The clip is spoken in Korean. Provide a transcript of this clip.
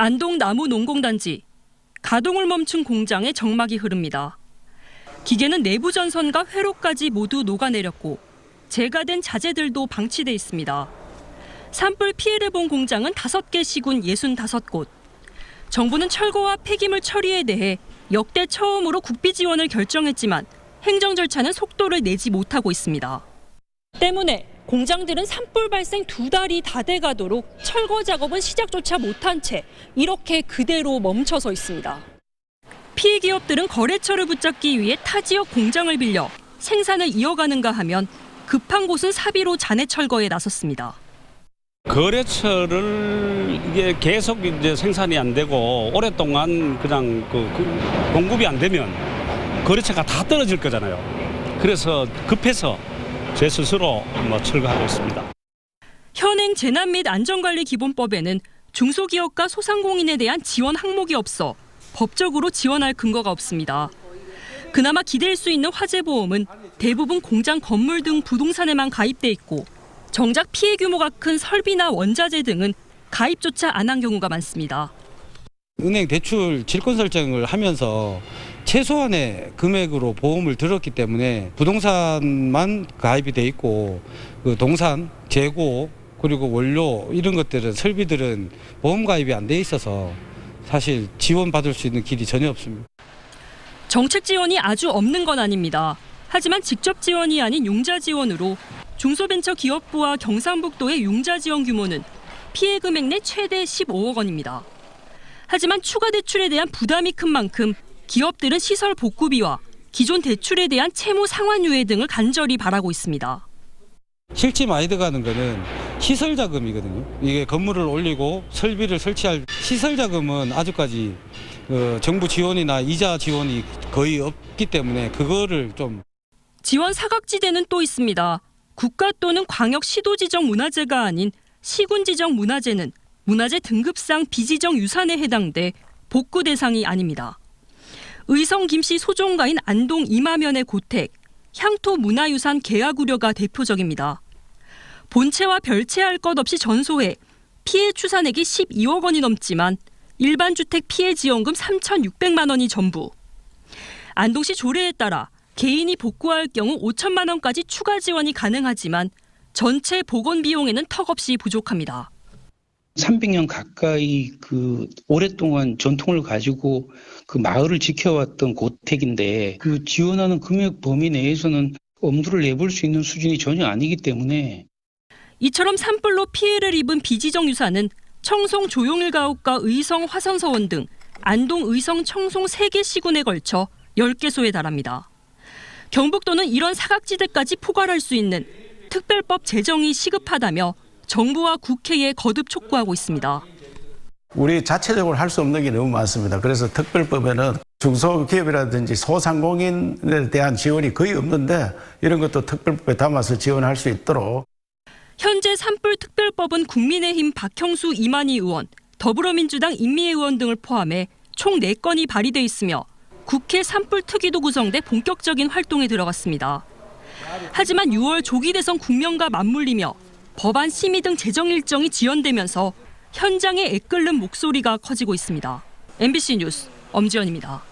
안동 나무농공단지. 가동을 멈춘 공장에 정막이 흐릅니다. 기계는 내부 전선과 회로까지 모두 녹아내렸고 재가된 자재들도 방치돼 있습니다. 산불 피해를 본 공장은 5개 시군 65곳. 정부는 철거와 폐기물 처리에 대해 역대 처음으로 국비 지원을 결정했지만 행정 절차는 속도를 내지 못하고 있습니다. 때문에 공장들은 산불 발생 2달이 다 돼가도록 철거 작업은 시작조차 못한 채 이렇게 그대로 멈춰서 있습니다. 피해 기업들은 거래처를 붙잡기 위해 타 지역 공장을 빌려 생산을 이어가는가 하면 급한 곳은 사비로 잔해 철거에 나섰습니다. 거래처를 이게 계속 이제 생산이 안 되고 오랫동안 그냥 공급이 안 되면 거래처가 다 떨어질 거잖아요. 그래서 급해서 제 스스로 철거하고 있습니다. 현행 재난 및 안전관리 기본법에는 중소기업과 소상공인에 대한 지원 항목이 없어 법적으로 지원할 근거가 없습니다. 그나마 기댈 수 있는 화재보험은 대부분 공장 건물 등 부동산에만 가입돼 있고 정작 피해 규모가 큰 설비나 원자재 등은 가입조차 안 한 경우가 많습니다. 은행 대출 질권 설정을 하면서 최소한의 금액으로 보험을 들었기 때문에 부동산만 가입이 돼 있고 그 동산, 재고 그리고 원료 이런 것들은 설비들은 보험 가입이 안 돼 있어서 사실 지원받을 수 있는 길이 전혀 없습니다. 정책 지원이 아주 없는 건 아닙니다. 하지만 직접 지원이 아닌 융자 지원으로 중소벤처기업부와 경상북도의 융자 지원 규모는 피해 금액 내 최대 15억 원입니다. 하지만 추가 대출에 대한 부담이 큰 만큼 기업들은 시설 복구비와 기존 대출에 대한 채무 상환 유예 등을 간절히 바라고 있습니다. 실제 많이 들어가는 거는 시설 자금이거든요. 이게 건물을 올리고 설비를 설치할 시설 자금은 아직까지 정부 지원이나 이자 지원이 거의 없기 때문에 그거를 좀 지원 사각지대는 또 있습니다. 국가 또는 광역 시도 지정 문화재가 아닌 시군 지정 문화재는 문화재 등급상 비지정 유산에 해당돼 복구 대상이 아닙니다. 의성 김씨 소종가인 안동 이마면의 고택, 향토 문화유산 계약 우려가 대표적입니다. 본체와 별채할 것 없이 전소해 피해 추산액이 12억 원이 넘지만 일반 주택 피해 지원금 3,600만 원이 전부. 안동시 조례에 따라 개인이 복구할 경우 5천만 원까지 추가 지원이 가능하지만 전체 복원 비용에는 턱없이 부족합니다. 300년 가까이 오랫동안 전통을 가지고 그 마을을 지켜왔던 고택인데 그 지원하는 금액 범위 내에서는 엄두를 내볼 수 있는 수준이 전혀 아니기 때문에 이처럼 산불로 피해를 입은 비지정 유산은 청송 조용일가옥과 의성 화성서원 등 안동 의성 청송 3개 시군에 걸쳐 10개소에 달합니다. 경북도는 이런 사각지대까지 포괄할 수 있는 특별법 제정이 시급하다며 정부와 국회에 거듭 촉구하고 있습니다. 우리 자체적으로 할 수 없는 게 너무 많습니다. 그래서 특별법에는 중소기업이라든지 소상공인에 대한 지원이 거의 없는데 이런 것도 특별법에 담아서 지원할 수 있도록. 현재 산불 특별법은 국민의힘 박형수 이만희 의원, 더불어민주당 임미애 의원 등을 포함해 총 4건이 발의돼 있으며 국회 산불 특위도 구성돼 본격적인 활동에 들어갔습니다. 하지만 6월 조기 대선 국면과 맞물리며 법안 심의 등 재정 일정이 지연되면서 현장에 애끓는 목소리가 커지고 있습니다. MBC 뉴스 엄지연입니다.